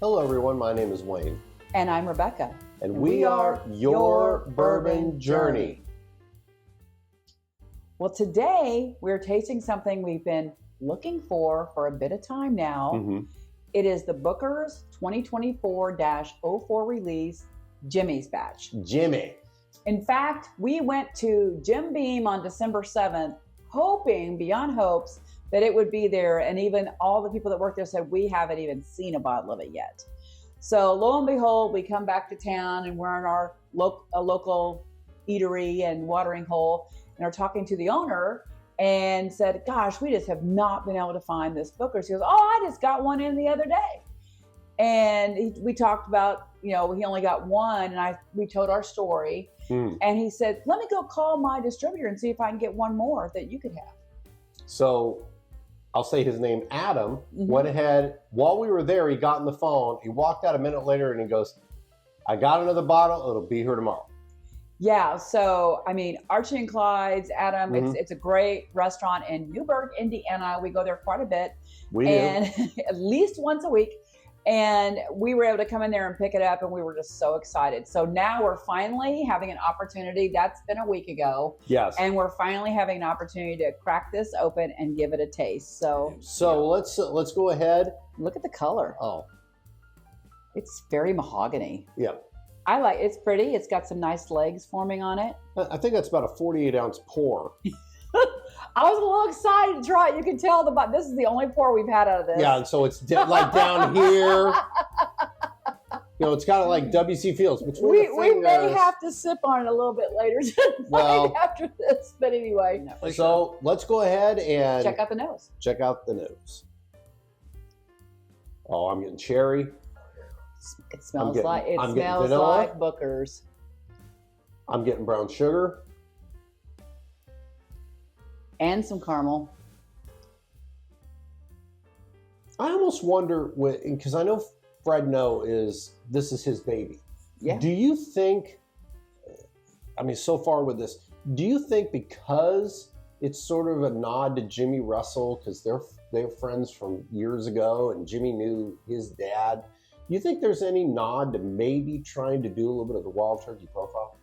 Hello everyone, my name is Wayne. And I'm Rebecca. And we are your Bourbon Journey. Well, today we're tasting something we've been looking for a bit of time now. Mm-hmm. It is the Booker's 2024-04 release, Jimmy's Batch. Jimmy. In fact, we went to Jim Beam on December 7th, hoping beyond hopes that it would be there. And even all the people that work there said, we haven't even seen a bottle of it yet. So lo and behold, we come back to town and we're in our local eatery and watering hole and are talking to the owner and said, gosh, we just have not been able to find this Booker's. He goes, oh, I just got one in the other day. And we talked about, he only got one, and we told our story. And he said, let me go call my distributor and see if I can get one more that you could have. So I'll say his name, Adam, went ahead. While we were there, he got on the phone. He walked out a minute later and he goes, I got another bottle. It'll be here tomorrow. Yeah. So, Archie and Clyde's, Adam, it's a great restaurant in Newburgh, Indiana. We go there quite a bit. At least once a week. And we were able to come in there and pick it up, and we were just so excited. So now we're finally having an opportunity. That's been a week ago. Yes. And we're finally having an opportunity to crack this open and give it a taste. So let's go ahead. Look at the color. Oh, it's very mahogany. Yeah. It's pretty. It's got some nice legs forming on it. I think that's about a 48-ounce pour. I was a little excited to try it. You can tell this is the only pour we've had out of this. Yeah, and so it's like down here. It's kind of like W.C. Fields. We may have to sip on it a little bit later tonight after this. But anyway. So let's go ahead and check out the nose. Check out the nose. Oh, I'm getting cherry. It smells like Booker's. I'm getting brown sugar. And some caramel. I almost wonder, because I know Fred Noe this is his baby. Yeah. Do you think, so far with this, do you think because it's sort of a nod to Jimmy Russell, because they're friends from years ago and Jimmy knew his dad, do you think there's any nod to maybe trying to do a little bit of the Wild Turkey profile?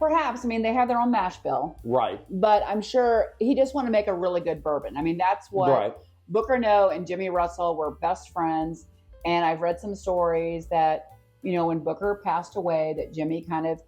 Perhaps. They have their own mash bill. Right. But I'm sure he just wanted to make a really good bourbon. That's what Booker Noe and Jimmy Russell were best friends. And I've read some stories that, when Booker passed away, that Jimmy kind of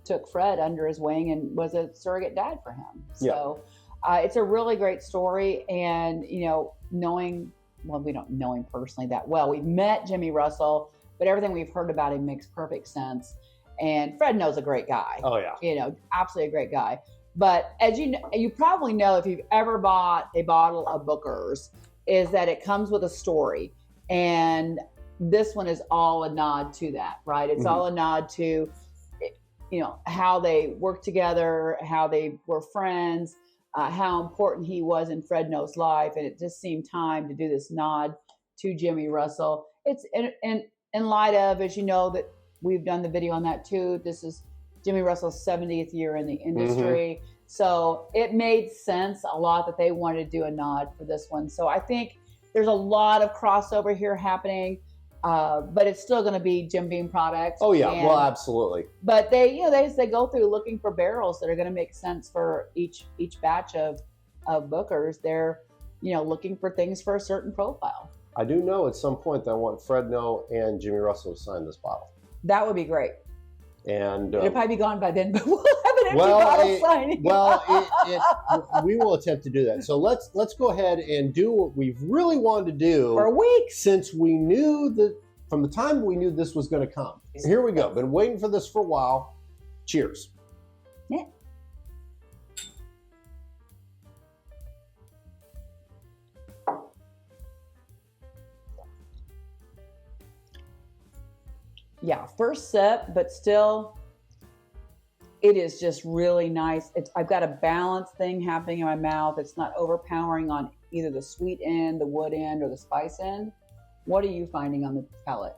took Fred under his wing and was a surrogate dad for him. So it's a really great story. And, we don't know him personally that well. We've met Jimmy Russell, but everything we've heard about him makes perfect sense. And Fred Noe's a great guy. Oh, yeah. Absolutely a great guy. But as you probably know, if you've ever bought a bottle of Booker's, is that it comes with a story. And this one is all a nod to that, right? It's all a nod to, how they worked together, how they were friends, how important he was in Fred Noe's life. And it just seemed time to do this nod to Jimmy Russell. It's in light of, as you know, that we've done the video on that too. This is Jimmy Russell's 70th year in the industry. So it made sense a lot that they wanted to do a nod for this one. So I think there's a lot of crossover here happening, but it's still going to be Jim Beam products. Oh yeah, well, absolutely. But they go through looking for barrels that are going to make sense for each batch of Booker's. They're, looking for things for a certain profile. I do know at some point that I want Fred Noe and Jimmy Russell to sign this bottle. That would be great. And it'll probably be gone by then, but we'll have an empty bottle signing. We will attempt to do that. So let's go ahead and do what we've really wanted to do for a week, since we knew that from the time we knew this was going to come. Here we go. Been waiting for this for a while. Cheers. Yeah. Yeah, first sip, but still, it is just really nice. I've got a balanced thing happening in my mouth. It's not overpowering on either the sweet end, the wood end, or the spice end. What are you finding on the palate?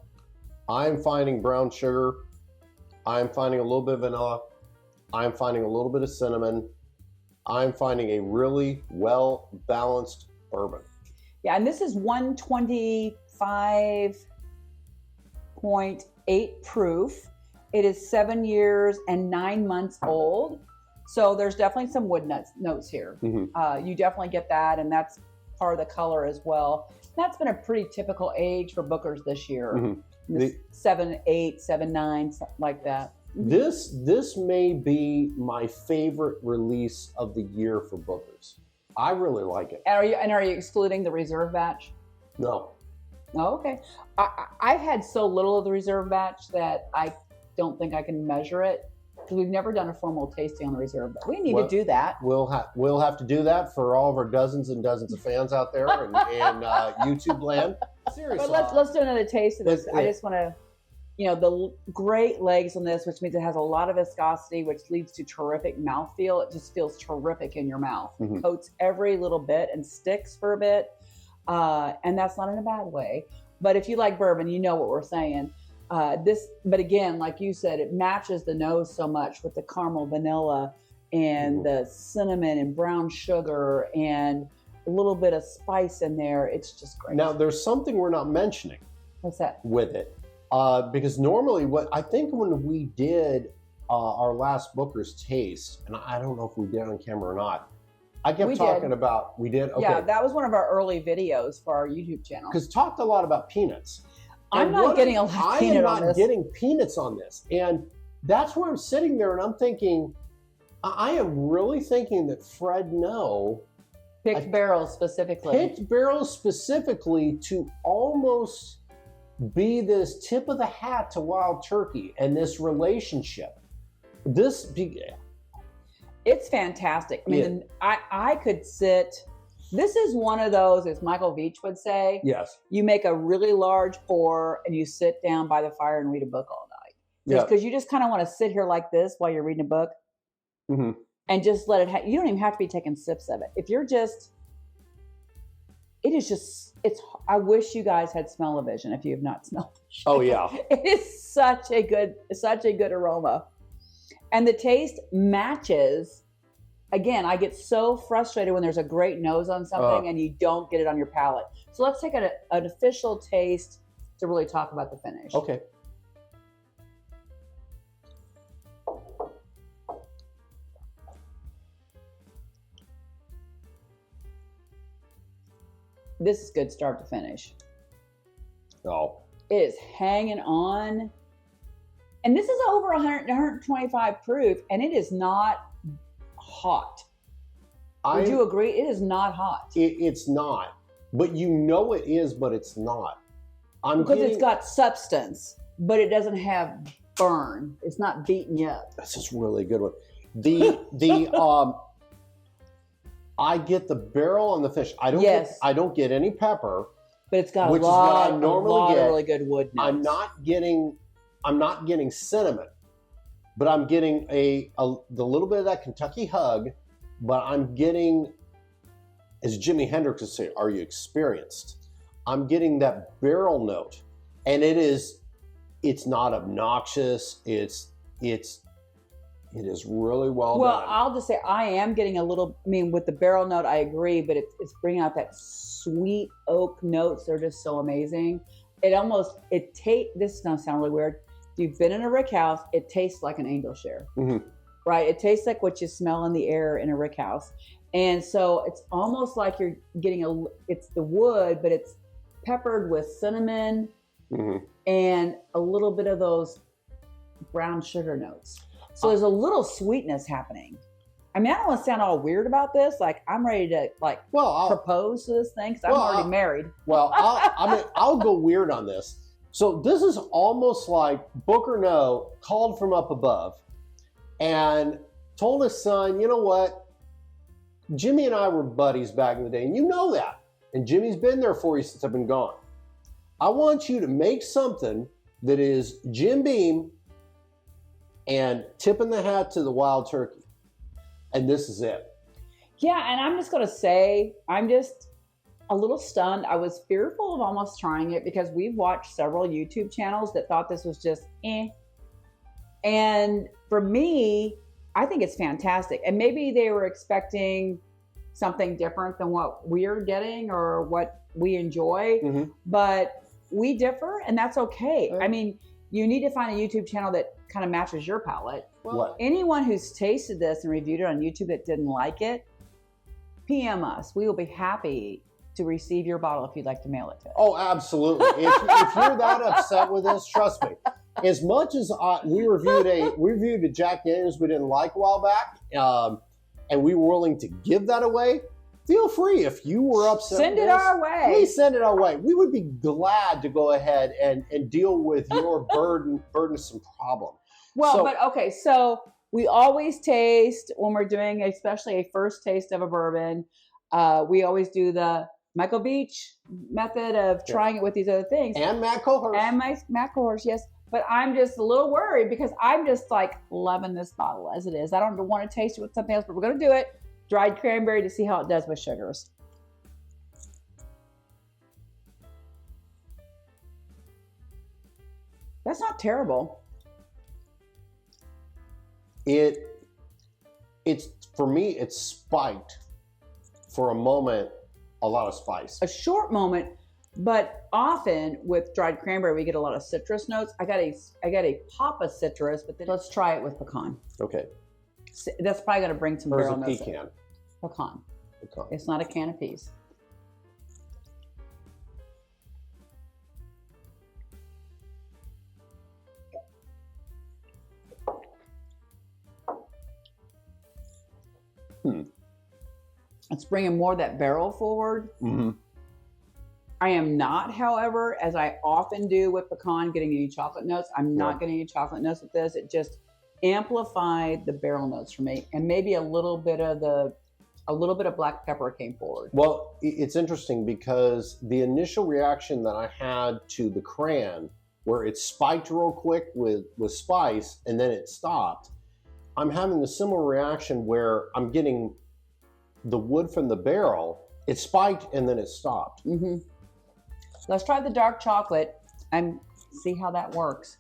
I'm finding brown sugar. I'm finding a little bit of vanilla. I'm finding a little bit of cinnamon. I'm finding a really well-balanced bourbon. Yeah, and this is 125 7.8 proof. It is 7 years and 9 months old. So there's definitely some wood notes here. Mm-hmm. You definitely get that, and that's part of the color as well. That's been a pretty typical age for Bookers this year. Mm-hmm. 7.8, 7.9, something like that. This may be my favorite release of the year for Bookers. I really like it. And are you excluding the reserve batch? No. Oh, okay. I've had so little of the reserve batch that I don't think I can measure it, because we've never done a formal tasting on the reserve batch. We need to do that. We'll have to do that for all of our dozens and dozens of fans out there in YouTube land. Seriously. But let's do another taste of this. I just want to, the great legs on this, which means it has a lot of viscosity, which leads to terrific mouthfeel. It just feels terrific in your mouth. Mm-hmm. Coats every little bit and sticks for a bit. And that's not in a bad way. But if you like bourbon, you know what we're saying. But again, like you said, it matches the nose so much with the caramel vanilla and the cinnamon and brown sugar and a little bit of spice in there. It's just great. Now, there's something we're not mentioning. What's that? With it. Because normally I think when we did our last Booker's taste, and I don't know if we did on camera or not, I kept talking about, we did? Okay. Yeah, that was one of our early videos for our YouTube channel. Because talked a lot about peanuts. I'm not getting a lot of peanut on this. I'm not getting peanuts on this. And that's where I'm sitting there and I'm thinking, I am really thinking that Fred Noe picked barrels specifically to almost be this tip of the hat to Wild Turkey and this relationship. It's fantastic. I mean, I could sit. This is one of those, as Michael Veach would say. Yes. You make a really large pour and you sit down by the fire and read a book all night. Because you just kind of want to sit here like this while you're reading a book and just let it. You don't even have to be taking sips of it. If you're just, I wish you guys had smell-o-vision if you have not smelled it. Oh yeah. It is such a good aroma. And the taste matches. Again, I get so frustrated when there's a great nose on something and you don't get it on your palate. So let's take an official taste to really talk about the finish. Okay. This is good start to finish. Oh. It is hanging on. And this is over 100, 125 proof, and it is not hot. Would you agree? It is not hot. It's not. But you know it is, but it's not. It's got substance, but it doesn't have burn. It's not beating you up. This is really good one. I get the barrel on the fish. I don't get any pepper. But it's got a lot of really good wood notes. I'm not getting cinnamon, but I'm getting the little bit of that Kentucky hug, but I'm getting, as Jimi Hendrix would say, are you experienced? I'm getting that barrel note, and it's not obnoxious. It is really well done. Well, I'll just say I am getting a little, with the barrel note, I agree, but it's bringing out that sweet oak notes. They're just so amazing. This is going to sound really weird. If you've been in a rick house, it tastes like an angel share, right? It tastes like what you smell in the air in a rick house. And so it's almost like you're getting it's the wood, but it's peppered with cinnamon and a little bit of those brown sugar notes. So there's a little sweetness happening. I don't want to sound all weird about this. Like I'm ready to propose to this thing because I'm already married. Well, I'll go weird on this. So this is almost like Booker Noe called from up above and told his son, you know what? Jimmy and I were buddies back in the day, and you know that. And Jimmy's been there for you since I've been gone. I want you to make something that is Jim Beam and tipping the hat to the Wild Turkey. And this is it. Yeah, and I'm just going to say, I'm just a little stunned. I was fearful of almost trying it because we've watched several YouTube channels that thought this was just And for me, I think it's fantastic. And maybe they were expecting something different than what we're getting or what we enjoy. But we differ, and that's okay. Yeah. I mean, you need to find a YouTube channel that kind of matches your palate. What? Anyone who's tasted this and reviewed it on YouTube that didn't like it, PM us. We will be happy to receive your bottle if you'd like to mail it to us. Oh, absolutely. If you're that upset with this, trust me. As much as we reviewed a Jack Daniels we didn't like a while back, and we were willing to give that away, feel free. If you were upset, send it our way. Please send it our way. We would be glad to go ahead and deal with your burdensome problem. Well, but okay, so we always taste when we're doing, especially a first taste of a bourbon. We always do the Michael Beach method of trying it with these other things. And Matt Cohorst. And Matt Cohorst, yes. But I'm just a little worried because I'm just like loving this bottle as it is. I don't want to taste it with something else, but we're going to do it. Dried cranberry to see how it does with sugars. That's not terrible. It's for me, it's spiked for a moment, a lot of spice. A short moment, but often with dried cranberry, we get a lot of citrus notes. I got a pop of citrus, but then let's try it with pecan. Okay. That's probably going to bring some Where's barrel the notes. pecan? Pecan. Pecan. It's not a can of peas. It's bringing more of that barrel forward. Mm-hmm. I am not, however, as I often do with pecan, getting any chocolate notes. I'm not getting any chocolate notes with this. It just amplified the barrel notes for me, and maybe a little bit of black pepper came forward. Well, it's interesting because the initial reaction that I had to the cran, where it spiked real quick with spice and then it stopped, I'm having a similar reaction where I'm getting the wood from the barrel. It spiked and then it stopped. Mm-hmm. Let's try the dark chocolate and see how that works.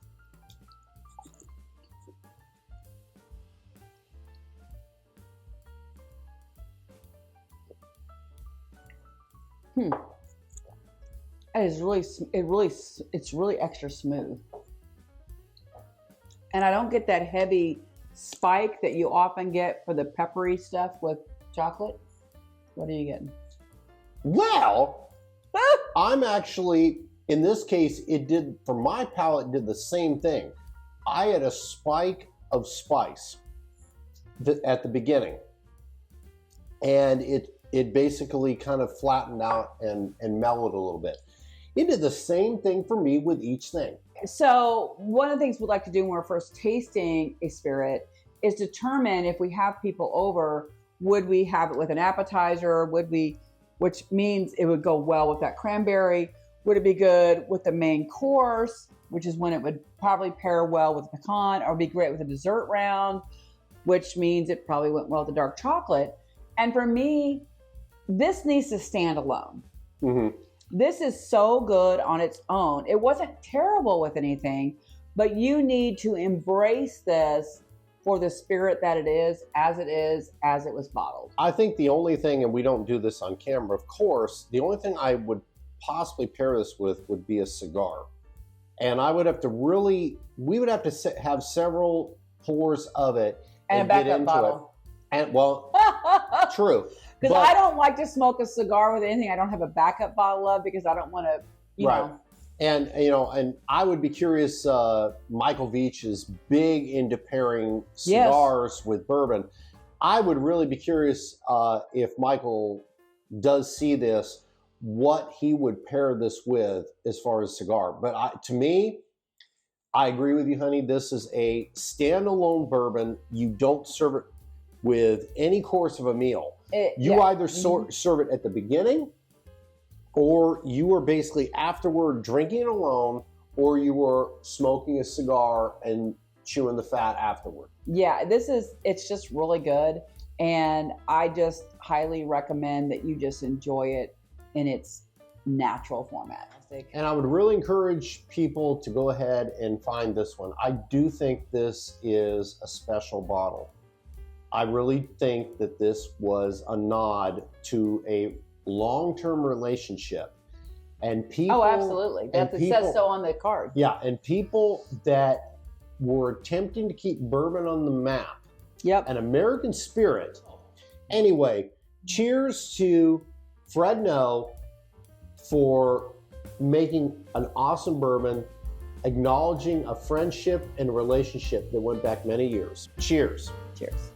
It's really extra smooth. And I don't get that heavy spike that you often get for the peppery stuff with chocolate. What are you getting? Well, I'm actually, in this case, it did, for my palate, did the same thing. I had a spike of spice at the beginning. And it basically kind of flattened out and mellowed a little bit. It did the same thing for me with each thing. So one of the things we'd like to do when we're first tasting a spirit is determine if we have people over, would we have it with an appetizer? Which means it would go well with that cranberry. Would it be good with the main course, which is when it would probably pair well with pecan, or be great with a dessert round, which means it probably went well with the dark chocolate. And for me, this needs to stand alone. Mm-hmm. This is so good on its own. It wasn't terrible with anything, but you need to embrace this for the spirit that it is, as it was bottled. I think the only thing, and we don't do this on camera, of course, the only thing I would possibly pair this with would be a cigar. And I would have to we would have to have several pours of it and a backup bottle. And well, true. Because I don't like to smoke a cigar with anything I don't have a backup bottle of, because I don't want to, you know. And and I would be curious. Michael Veach is big into pairing cigars with bourbon. I would really be curious if Michael does see this, what he would pair this with as far as cigar. But to me, I agree with you, honey. This is a standalone bourbon. You don't serve it with any course of a meal. You either serve it at the beginning, or you were basically afterward drinking it alone, or you were smoking a cigar and chewing the fat afterward. Yeah, it's just really good. And I just highly recommend that you just enjoy it in its natural format. And I would really encourage people to go ahead and find this one. I do think this is a special bottle. I really think that this was a nod to a long-term relationship. And people. Oh, absolutely. It says so on the card. Yeah, and people that were attempting to keep bourbon on the map. Yep. An American spirit. Anyway, cheers to Fred Noe for making an awesome bourbon, acknowledging a friendship and relationship that went back many years. Cheers. Cheers.